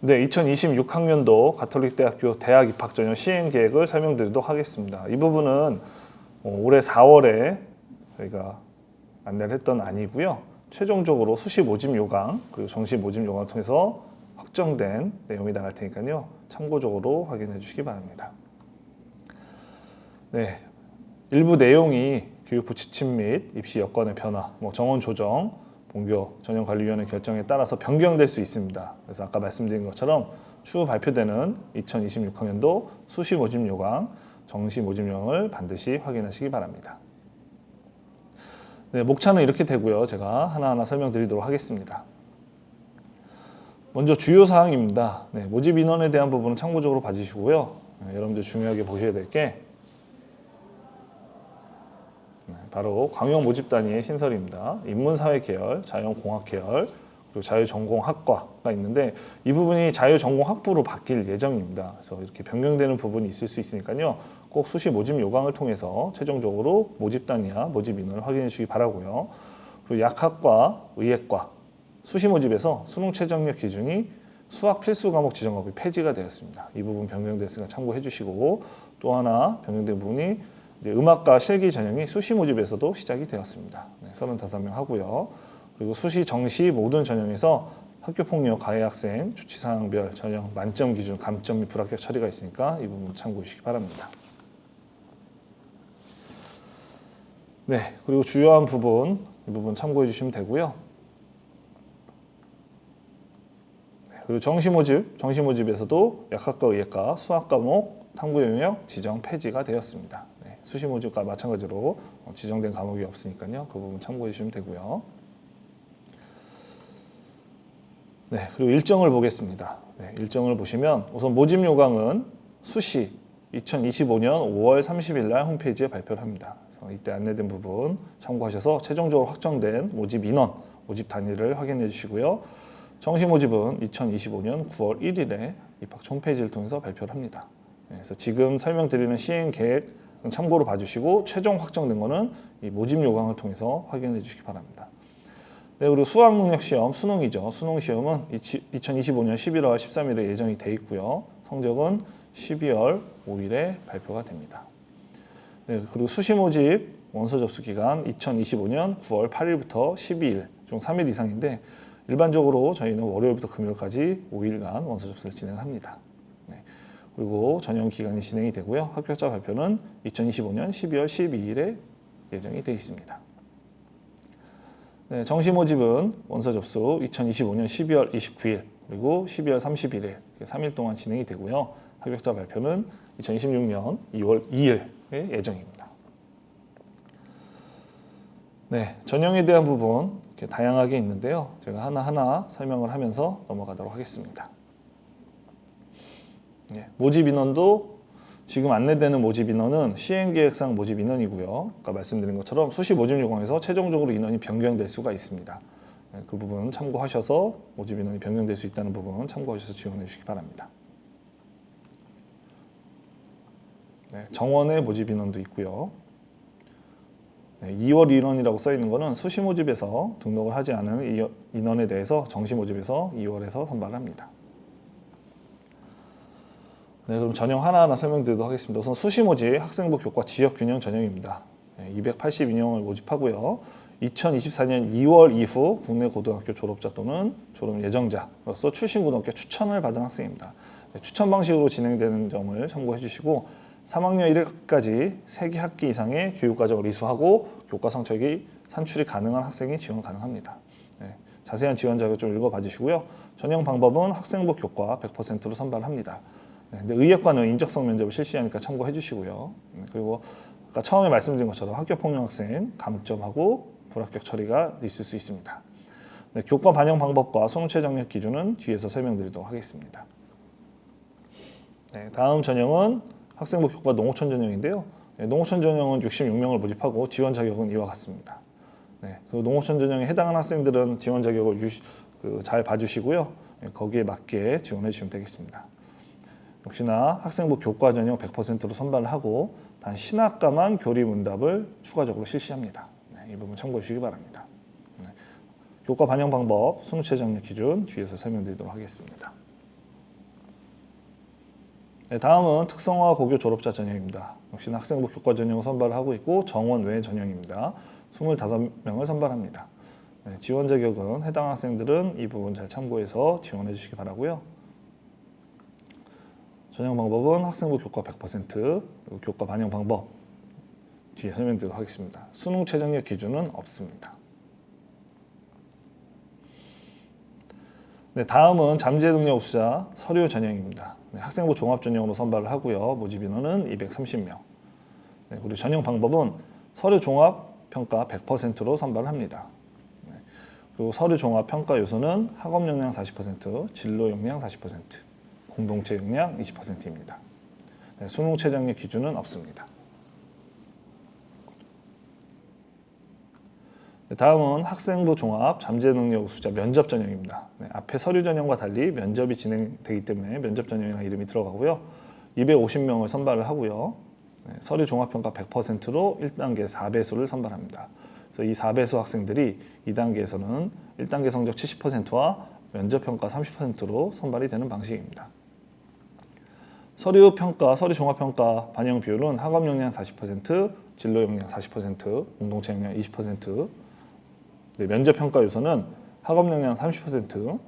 네, 2026학년도 가톨릭대학교 대학 입학 전형 시행 계획을 설명드리도록 하겠습니다. 이 부분은 올해 4월에 저희가 안내를 했던 안이고요. 최종적으로 수시 모집 요강 그리고 정시 모집 요강을 통해서 확정된 내용이 나갈 테니까요. 참고적으로 확인해 주시기 바랍니다. 네, 일부 내용이 교육부 지침 및 입시 여건의 변화, 정원 조정, 본교 전형관리위원회 결정에 따라서 변경될 수 있습니다. 그래서 아까 말씀드린 것처럼 추후 발표되는 2026학년도 수시 모집 요강, 정시 모집 요강을 반드시 확인하시기 바랍니다. 네, 목차는 이렇게 되고요. 제가 하나하나 설명드리도록 하겠습니다. 먼저 주요 사항입니다. 네, 모집 인원에 대한 부분은 참고적으로 봐주시고요. 여러분들 중요하게 보셔야 될 게 바로 광역 모집 단위의 신설입니다. 인문사회 계열, 자연공학 계열, 그리고 자유전공학과가 있는데 이 부분이 자유전공학부로 바뀔 예정입니다. 그래서 이렇게 변경되는 부분이 있을 수 있으니까요. 꼭 수시 모집 요강을 통해서 최종적으로 모집 단위와 모집 인원을 확인해 주시기 바라고요. 그리고 약학과, 의예과, 수시 모집에서 수능 최저학력 기준이 수학 필수 과목 지정학이 폐지가 되었습니다. 이 부분 변경됐으니까 참고해 주시고 또 하나 변경된 부분이 음악과 실기 전형이 수시 모집에서도 시작이 되었습니다. 35명 하고요. 그리고 수시 정시 모든 전형에서 학교폭력 가해 학생 조치사항별 전형 만점 기준 감점 및 불합격 처리가 있으니까 이 부분 참고해 주시기 바랍니다. 네, 그리고 주요한 부분 이 부분 참고해 주시면 되고요. 그리고 정시 모집에서도 약학과 의예과 수학 과목 탐구 영역 지정 폐지가 되었습니다. 수시 모집과 마찬가지로 지정된 과목이 없으니까요. 그 부분 참고해 주시면 되고요. 네, 그리고 일정을 보겠습니다. 네, 일정을 보시면 우선 모집 요강은 수시 2025년 5월 30일 날 홈페이지에 발표를 합니다. 그래서 이때 안내된 부분 참고하셔서 최종적으로 확정된 모집 인원, 모집 단위를 확인해 주시고요. 정시 모집은 2025년 9월 1일에 입학처 홈페이지를 통해서 발표를 합니다. 그래서 지금 설명드리는 시행 계획 참고로 봐주시고 최종 확정된 거는 이 모집 요강을 통해서 확인해 주시기 바랍니다. 네, 그리고 수학 능력 시험 수능이죠. 수능 시험은 2025년 11월 13일에 예정이 돼 있고요. 성적은 12월 5일에 발표가 됩니다. 네, 그리고 수시 모집 원서 접수 기간 2025년 9월 8일부터 12일 중 3일 이상인데 일반적으로 저희는 월요일부터 금요일까지 5일간 원서 접수를 진행합니다. 그리고 전형 기간이 진행이 되고요. 합격자 발표는 2025년 12월 12일에 예정이 되어 있습니다. 네, 정시 모집은 원서 접수 2025년 12월 29일 그리고 12월 31일 3일 동안 진행이 되고요. 합격자 발표는 2026년 2월 2일에 예정입니다. 네, 전형에 대한 부분 이렇게 다양하게 있는데요. 제가 하나하나 설명을 하면서 넘어가도록 하겠습니다. 모집 인원도 지금 안내되는 모집 인원은 시행계획상 모집 인원이고요. 아까 말씀드린 것처럼 수시 모집 요강에서 최종적으로 인원이 변경될 수가 있습니다. 그 부분 참고하셔서 모집 인원이 변경될 수 있다는 부분 참고하셔서 지원해 주시기 바랍니다. 정원의 모집 인원도 있고요. 2월 인원이라고 써 있는 것은 수시 모집에서 등록을 하지 않은 인원에 대해서 정시 모집에서 2월에서 선발합니다. 네, 그럼 전형 하나하나 설명드리도록 하겠습니다. 우선 수시 모집 학생부 교과 지역 균형 전형입니다. 282인형을 모집하고요. 2024년 2월 이후 국내 고등학교 졸업자 또는 졸업 예정자로서 출신 고등학교 추천을 받은 학생입니다. 추천 방식으로 진행되는 점을 참고해 주시고 3학년 1회까지 3개 학기 이상의 교육과정을 이수하고 교과 성적이 산출이 가능한 학생이 지원 가능합니다. 자세한 지원 자격 좀 읽어봐 주시고요. 전형 방법은 학생부 교과 100%로 선발합니다. 근데 의예과는 인적성 면접을 실시하니까 참고해 주시고요. 그리고 아까 처음에 말씀드린 것처럼 학교폭력 학생 감점하고 불합격 처리가 있을 수 있습니다. 네, 교과 반영 방법과 수능 최저학력 기준은 뒤에서 설명드리도록 하겠습니다. 네, 다음 전형은 학생부 교과 농어촌 전형인데요. 농어촌 전형은 66명을 모집하고 지원 자격은 이와 같습니다. 그 농어촌 전형에 해당하는 학생들은 지원 자격을 잘 봐주시고요. 거기에 맞게 지원해 주시면 되겠습니다. 역시나 학생부 교과 전형 100%로 선발을 하고 단 신학과만 교리 문답을 추가적으로 실시합니다. 이 부분 참고해 주시기 바랍니다. 교과 반영 방법, 수능 최저학력 기준 뒤에서 설명드리도록 하겠습니다. 네, 다음은 특성화 고교 졸업자 전형입니다. 역시나 학생부 교과 전형 선발을 하고 있고 정원 외 전형입니다. 25명을 선발합니다. 네, 지원 자격은 해당 학생들은 이 부분 잘 참고해서 지원해 주시기 바라고요. 전형 방법은 학생부 교과 100%, 그리고 교과 반영 방법 뒤에 설명드리도록 하겠습니다. 수능 최저력 기준은 없습니다. 네, 다음은 잠재 능력 우수자 서류 전형입니다. 네, 학생부 종합 전형으로 선발을 하고요. 모집 인원은 230명. 네, 그리고 전형 방법은 서류 종합 평가 100%로 선발을 합니다. 네, 그리고 서류 종합 평가 요소는 학업 역량 40%, 진로 역량 40%, 공동체 역량 20%입니다. 네, 수능 최저력 기준은 없습니다. 다음은 학생부 종합 잠재 능력 우수자 면접 전형입니다. 네, 앞에 서류 전형과 달리 면접이 진행되기 때문에 면접 전형이라는 이름이 들어가고요. 250명을 선발을 하고요. 네, 서류 종합 평가 100%로 1단계 4배수를 선발합니다. 그래서 이 4배수 학생들이 2단계에서는 1단계 성적 70%와 면접 평가 30%로 선발이 되는 방식입니다. 서류 평가, 서류 종합 평가 반영 비율은 학업 역량 40%, 진로 역량 40%, 공동체 역량 20%. 네, 면접 평가 요소는 학업 역량 30%,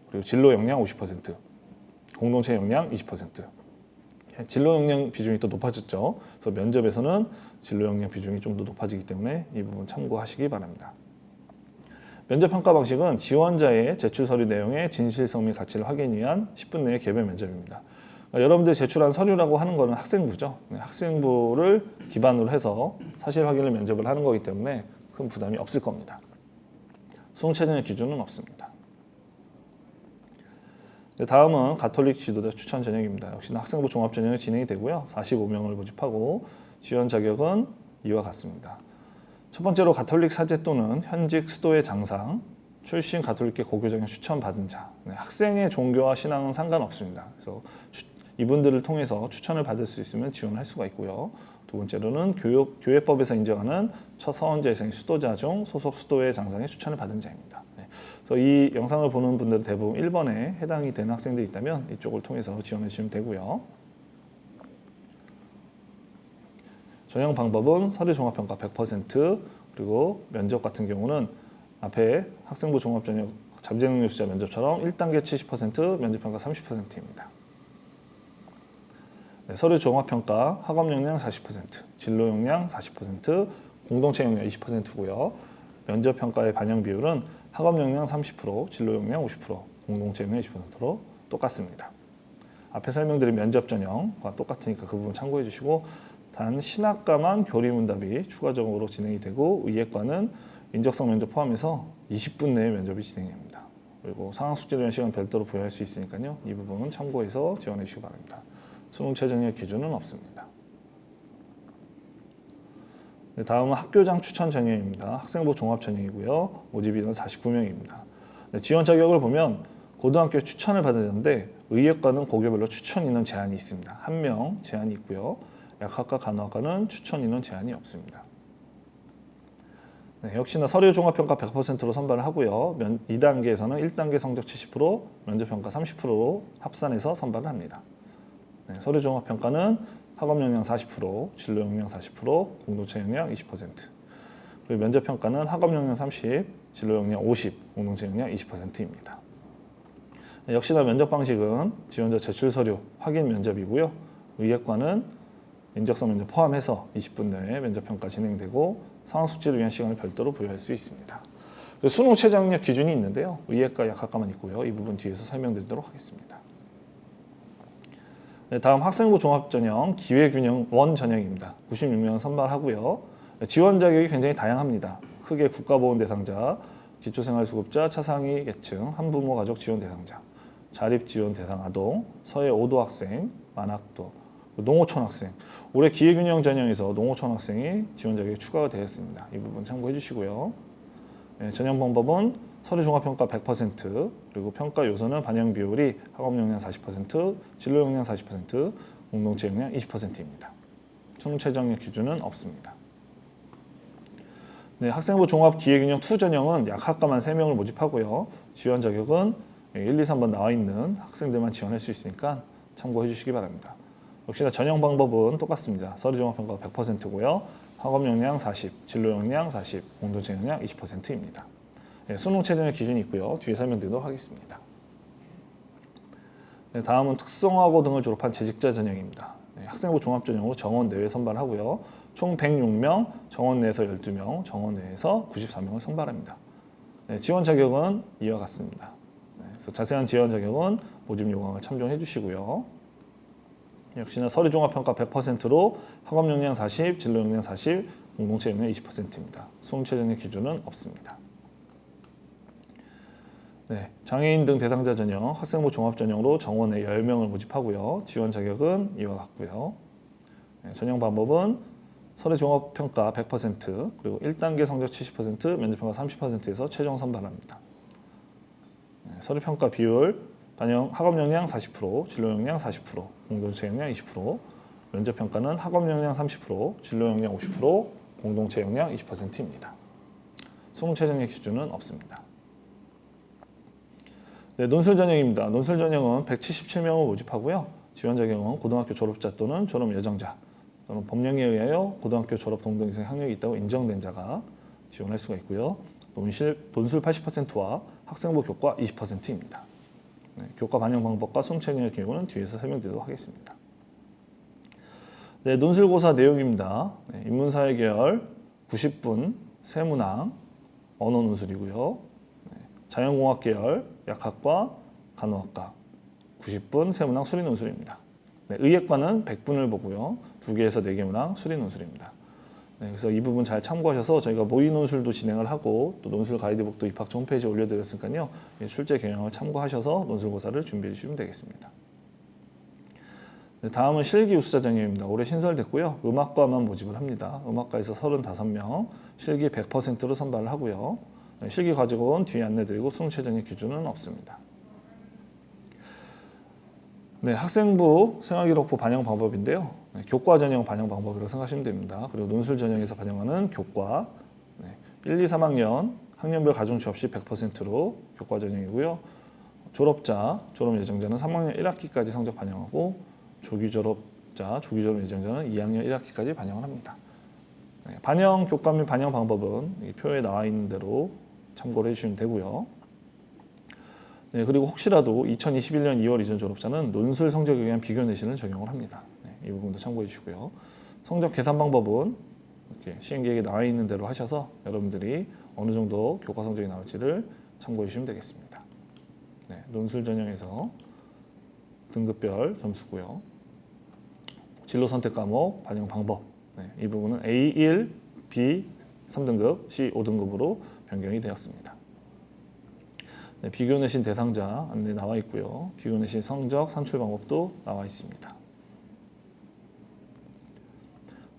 그리고 진로 역량 50%, 공동체 역량 20%. 진로 역량 비중이 또 높아졌죠. 그래서 면접에서는 진로 역량 비중이 좀 더 높아지기 때문에 이 부분 참고하시기 바랍니다. 면접 평가 방식은 지원자의 제출 서류 내용의 진실성 및 가치를 확인 위한 10분 내의 개별 면접입니다. 여러분들이 제출한 서류라고 하는 것은 학생부죠. 학생부를 기반으로 해서 사실 확인을 면접을 하는 거기 때문에 큰 부담이 없을 겁니다. 수능 최저력 기준은 없습니다. 다음은 가톨릭 지도자 추천 전형입니다. 역시나 학생부 종합 전형이 진행이 되고요. 45명을 모집하고 지원 자격은 이와 같습니다. 첫 번째로 가톨릭 사제 또는 현직 수도의 장상, 출신 가톨릭계 고교 전형 추천받은 자. 네, 학생의 종교와 신앙은 상관없습니다. 그래서 이분들을 통해서 추천을 받을 수 있으면 지원을 할 수가 있고요. 두 번째로는 교회법에서 인정하는 첫 서원제생 수도자 중 소속 수도회 장상의 추천을 받은 자입니다. 네. 그래서 이 영상을 보는 분들은 대부분 1번에 해당이 되는 학생들이 있다면 이쪽을 통해서 지원해 주시면 되고요. 전형 방법은 서류 종합평가 100%, 그리고 면접 같은 경우는 앞에 학생부 종합 전형 잠재 능력 우수자 면접처럼 1단계 70%, 면접평가 30%입니다. 네, 서류 종합평가 학업 역량 40%, 진로 역량 40%, 공동체 역량 20%고요. 면접 평가의 반영 비율은 학업 역량 30%, 진로 역량 50%, 공동체 역량 20%로 똑같습니다. 앞에 설명드린 면접 전형과 똑같으니까 그 부분 참고해 주시고, 단 신학과만 교리문답이 추가적으로 진행이 되고 의예과는 인적성 면접 포함해서 20분 내에 면접이 진행됩니다. 그리고 상황 숙제를 위한 시간 별도로 부여할 수 있으니까요. 이 부분은 참고해서 지원해 주시기 바랍니다. 수능 최저력 기준은 없습니다. 네, 다음은 학교장 추천 전형입니다. 학생부 종합 전형이고요. 모집 인원 49명입니다. 네, 지원 자격을 보면 고등학교 추천을 받았는데 의예과는 고교별로 추천 인원 제한이 있습니다. 1명 제한이 있고요. 약학과 간호학과는 추천 인원 제한이 없습니다. 네, 역시나 서류 종합평가 100%로 선발을 하고요. 2단계에서는 1단계 성적 70%, 면접평가 30%로 합산해서 선발을 합니다. 네, 서류 종합 평가는 학업 역량 40%, 진로 역량 40%, 공동체 역량 20%. 그리고 면접 평가는 학업 역량 30, 진로 역량 50, 공동체 역량 20%입니다. 네, 역시나 면접 방식은 지원자 제출 서류 확인 면접이고요. 의예과는 인적성 면접 포함해서 20분 내에 면접 평가 진행되고 상황 숙지를 위한 시간을 별도로 부여할 수 있습니다. 수능 최저력 기준이 있는데요. 의예과 약학과만 있고요. 이 부분 뒤에서 설명드리도록 하겠습니다. 네, 다음 학생부 종합전형 기회균형 원 전형입니다. 96명 선발하고요. 지원 자격이 굉장히 다양합니다. 크게 국가보훈 대상자, 기초생활수급자, 차상위 계층, 한부모 가족 지원 대상자, 자립지원 대상 아동, 서해 5도 학생, 만학도, 농어촌 학생. 올해 기회균형 전형에서 농어촌 학생이 지원 자격이 추가가 되었습니다. 이 부분 참고해 주시고요. 네, 전형 방법은 서류 종합평가 100%, 그리고 평가 요소는 반영 비율이 학업 역량 40%, 진로 역량 40%, 공동체 역량 20%입니다. 수능 최저력 기준은 없습니다. 네, 학생부 종합 기회균형 2 전형은 약학과만 3명을 모집하고요. 지원 자격은 1, 2, 3번 나와 있는 학생들만 지원할 수 있으니까 참고해 주시기 바랍니다. 역시나 전형 방법은 똑같습니다. 서류 종합평가 100%고요. 학업 역량 40, 진로 역량 40, 공동체 역량 20%입니다. 네, 수능 최종의 기준이 있고요. 뒤에 설명드리도록 하겠습니다. 네, 다음은 특성화고 등을 졸업한 재직자 전형입니다. 네, 학생부 종합 전형으로 정원 내외 선발하고요. 총 106명, 정원 내에서 12명, 정원 내에서 94명을 선발합니다. 네, 지원 자격은 이와 같습니다. 네, 그래서 자세한 지원 자격은 모집 요강을 참조해 주시고요. 역시나 서류 종합평가 100%로 학업 역량 40, 진로 역량 40, 공동체 역량 20%입니다. 수능 최종의 기준은 없습니다. 네, 장애인 등 대상자 전형, 학생부 종합 전형으로 정원에 10명을 모집하고요. 지원 자격은 이와 같고요. 네, 전형 방법은 서류 종합평가 100%, 그리고 1단계 성적 70%, 면접평가 30%에서 최종 선발합니다. 네, 서류평가 비율, 반영 학업 역량 40%, 진로 역량 40%, 공동체 역량 20%, 면접평가는 학업 역량 30%, 진로 역량 50%, 공동체 역량 20%입니다. 수능 최종의 기준은 없습니다. 네, 논술 전형입니다. 논술 전형은 177명을 모집하고요. 지원 자격은 고등학교 졸업자 또는 졸업 예정자 또는 법령에 의하여 고등학교 졸업 동등 이상 학력이 있다고 인정된 자가 지원할 수가 있고요. 논술 80%와 학생부 교과 20%입니다. 네, 교과 반영 방법과 수능 최종의 경우는 뒤에서 설명드리도록 하겠습니다. 네, 논술고사 내용입니다. 네, 인문사회 계열 90분 세문항 언어 논술이고요. 네, 자연공학 계열 약학과 간호학과 90분 세문항 수리 논술입니다. 네, 의예과는 100분을 보고요. 2개에서 4개 문항 수리 논술입니다. 네, 그래서 이 부분 잘 참고하셔서 저희가 모의 논술도 진행을 하고 또 논술 가이드북도 입학처 홈페이지에 올려드렸으니까요. 출제 경향을 참고하셔서 논술고사를 준비해 주시면 되겠습니다. 네, 다음은 실기 우수자 전형입니다. 올해 신설됐고요. 음악과만 모집을 합니다. 음악과에서 35명, 실기 100%로 선발을 하고요. 네, 실기 과정은 뒤에 안내드리고 수능 최종의 기준은 없습니다. 네, 학생부 생활기록부 반영 방법인데요. 네, 교과 전형 반영 방법이라고 생각하시면 됩니다. 그리고 논술 전형에서 반영하는 교과 1, 2, 3학년 학년별 가중 취업 시 100%로 교과 전형이고요. 졸업자, 졸업 예정자는 3학년 1학기까지 성적 반영하고 조기 졸업자, 조기 졸업 예정자는 2학년 1학기까지 반영을 합니다. 네, 반영 교과 및 반영 방법은 이 표에 나와 있는 대로 참고를 해주시면 되고요. 네, 그리고 혹시라도 2021년 2월 이전 졸업자는 논술 성적에 의한 비교 내신을 적용을 합니다. 네, 이 부분도 참고해 주시고요. 성적 계산 방법은 이렇게 시행계획에 나와 있는 대로 하셔서 여러분들이 어느 정도 교과 성적이 나올지를 참고해 주시면 되겠습니다. 네, 논술 전형에서 등급별 점수고요. 진로 선택 과목 반영 방법. 네, 이 부분은 A1, B 3등급, C 5등급으로 변경이 되었습니다. 네, 비교 내신 대상자 안내 나와 있고요. 비교 내신 성적 산출 방법도 나와 있습니다.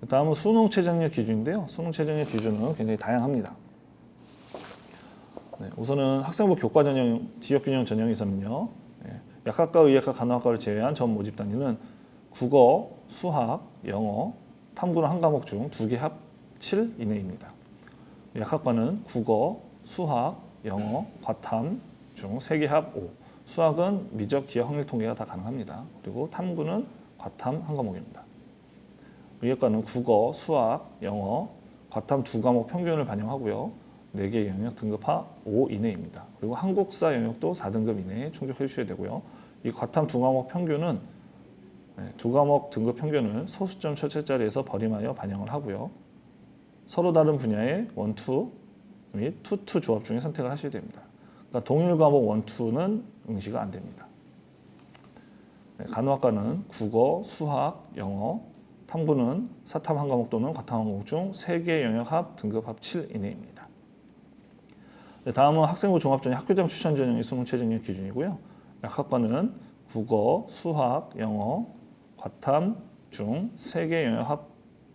다음은 수능 최종의 기준인데요. 수능 최종의 기준은 굉장히 다양합니다. 네, 우선은 학생부 교과 전형, 지역균형 전형에서는요. 네, 약학과, 의학과, 간호학과를 제외한 전 모집 단위는 국어, 수학, 영어, 탐구는 한 과목 중 2개 합 7 이내입니다. 약학과는 국어, 수학, 영어, 과탐 중 3개 합 5. 수학은 미적, 기하, 확률 통계가 다 가능합니다. 그리고 탐구는 과탐 한 과목입니다. 의예과는 국어, 수학, 영어, 과탐 2과목 평균을 반영하고요. 4개 영역 등급하 5 이내입니다. 그리고 한국사 영역도 4등급 이내에 충족해 주셔야 되고요. 이 과탐 2과목 평균은 2과목 등급 평균을 소수점 첫째 자리에서 버림하여 반영을 하고요. 서로 다른 분야의 1, 2 및 2, 2 조합 중에 선택을 하셔야 됩니다. 그러니까 동일 과목 1, 2는 응시가 안 됩니다. 네, 간호학과는 국어, 수학, 영어, 탐구는 사탐 한 과목 또는 과탐 한 과목 중 3개 영역 합 등급 합 7 이내입니다. 네, 다음은 학생부 종합전형 학교장 추천 전형의 수능 최종의 기준이고요. 약학과는 국어, 수학, 영어, 과탐 중 3개 영역 합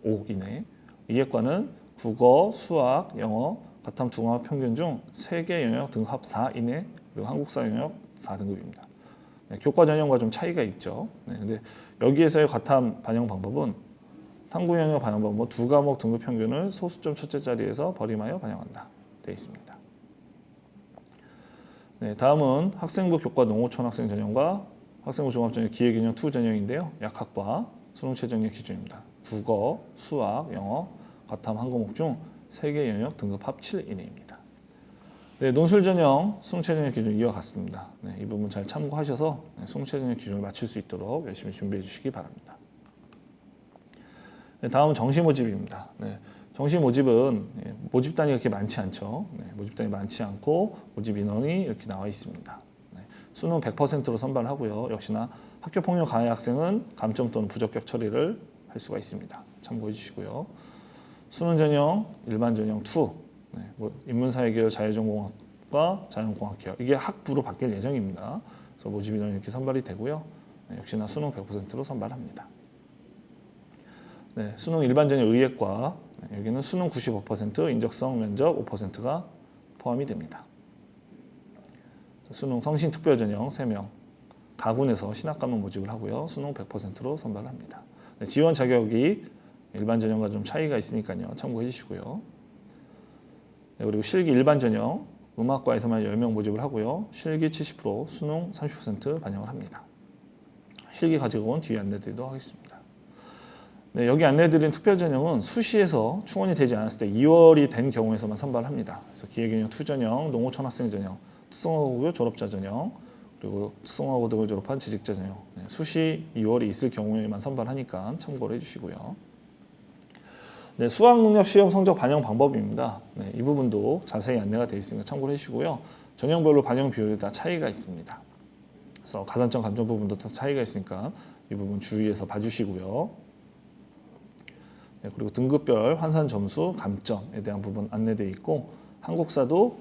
5 이내. 의예과는 국어, 수학, 영어, 과탐 2과목 평균 중 3개 영역 등급 합 4 이내. 그리고 한국사 영역 4등급입니다. 네, 교과 전형과 좀 차이가 있죠. 네, 근데 여기에서의 과탐 반영 방법은 탐구 영역 반영 방법 2과목 등급 평균을 소수점 첫째 자리에서 버림하여 반영한다 되어 있습니다. 네, 다음은 학생부 교과 농어촌 학생 전형과 학생부 종합전형 기회균형 2 전형인데요. 약학과 수능 최저능력 기준입니다. 국어, 수학, 영어, 과탐 한 과목 중 3개 영역 등급 합 7 이내입니다. 네, 논술 전형 수능 최저능력 기준 이와 같습니다. 네, 이 부분 잘 참고하셔서 수능 최저능력 기준을 맞출 수 있도록 열심히 준비해 주시기 바랍니다. 네, 다음은 정시 모집입니다. 네, 정시 모집은 모집 단위가 그렇게 많지 않죠. 네, 모집 단위 많지 않고 모집 인원이 이렇게 나와 있습니다. 네, 수능 100%로 선발하고요. 역시나 학교 폭력 가해 학생은 감점 또는 부적격 처리를 할 수가 있습니다. 참고해 주시고요. 수능 전형, 일반 전형 2, 네, 인문사회 계열 자유전공학과 자연공학 계열 이게 학부로 바뀔 예정입니다. 그래서 모집 인원이 이렇게 선발이 되고요. 네, 역시나 수능 100%로 선발합니다. 네, 수능 일반 전형 의예과 네, 여기는 수능 95%, 인적성 면적 5%가 포함이 됩니다. 수능 성신 특별 전형 3명, 가군에서 신학 과목 모집을 하고요. 수능 100%로 선발합니다. 네, 지원 자격이 일반 전형과 좀 차이가 있으니까요. 참고해 주시고요. 네, 그리고 실기 일반 전형 음악과에서만 10명 모집을 하고요. 실기 70%, 수능 30% 반영을 합니다. 실기 가지고 온 뒤에 안내드리도록 하겠습니다. 네, 여기 안내드린 특별 전형은 수시에서 충원이 되지 않았을 때 2월이 된 경우에서만 선발합니다. 그래서 기획인형 2 전형, 농어촌 학생 전형, 특성화고교 졸업자 전형, 그리고 특성화고 등을 졸업한 재직자 전형, 네, 수시 2월이 있을 경우에만 선발하니까 참고를 해주시고요. 네, 수학능력 시험 성적 반영 방법입니다. 네, 이 부분도 자세히 안내가 되어 있으니까 참고를 해주시고요. 전형별로 반영 비율이 다 차이가 있습니다. 그래서 가산점 감점 부분도 다 차이가 있으니까 이 부분 주의해서 봐주시고요. 네, 그리고 등급별 환산 점수 감점에 대한 부분 안내되어 있고 한국사도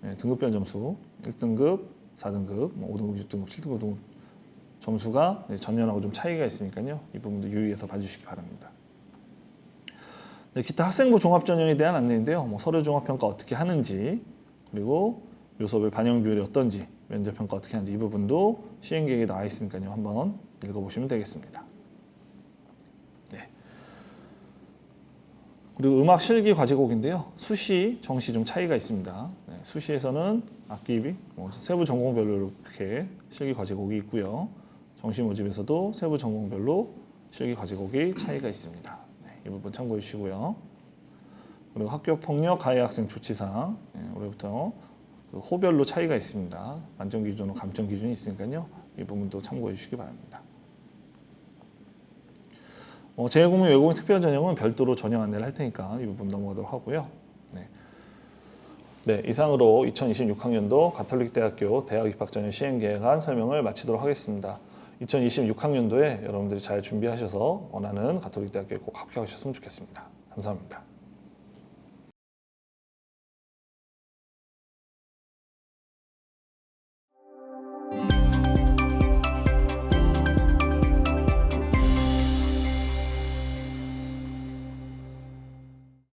네, 등급별 점수 1등급, 4등급, 5등급, 6등급, 7등급 등 점수가 전년하고 좀 차이가 있으니까요. 이 부분도 유의해서 봐주시기 바랍니다. 네, 기타 학생부 종합전형에 대한 안내인데요. 서류 종합평가 어떻게 하는지 그리고 요소별 반영 비율이 어떤지 면접평가 어떻게 하는지 이 부분도 시행계획에 나와 있으니까요. 한번 읽어보시면 되겠습니다. 네. 그리고 음악 실기 과제곡인데요. 수시, 정시 좀 차이가 있습니다. 네, 수시에서는 악기 세부 전공별로 이렇게 실기 과제곡이 있고요. 정시 모집에서도 세부 전공별로 실기 과제곡이 차이가 있습니다. 네, 이 부분 참고해 주시고요. 그리고 학교 폭력 가해 학생 조치사항 올해부터 호별로 차이가 있습니다. 만점 기준으로 감점 기준이 있으니까요. 이 부분도 참고해 주시기 바랍니다. 재외국민 외국인 특별 전형은 별도로 전형 안내를 할 테니까 이 부분 넘어가도록 하고요. 네, 이상으로 2026학년도 가톨릭대학교 대학 입학 전형 시행 계획안 설명을 마치도록 하겠습니다. 2026학년도에 여러분들이 잘 준비하셔서 원하는 가톨릭대학교에 꼭 합격하셨으면 좋겠습니다. 감사합니다.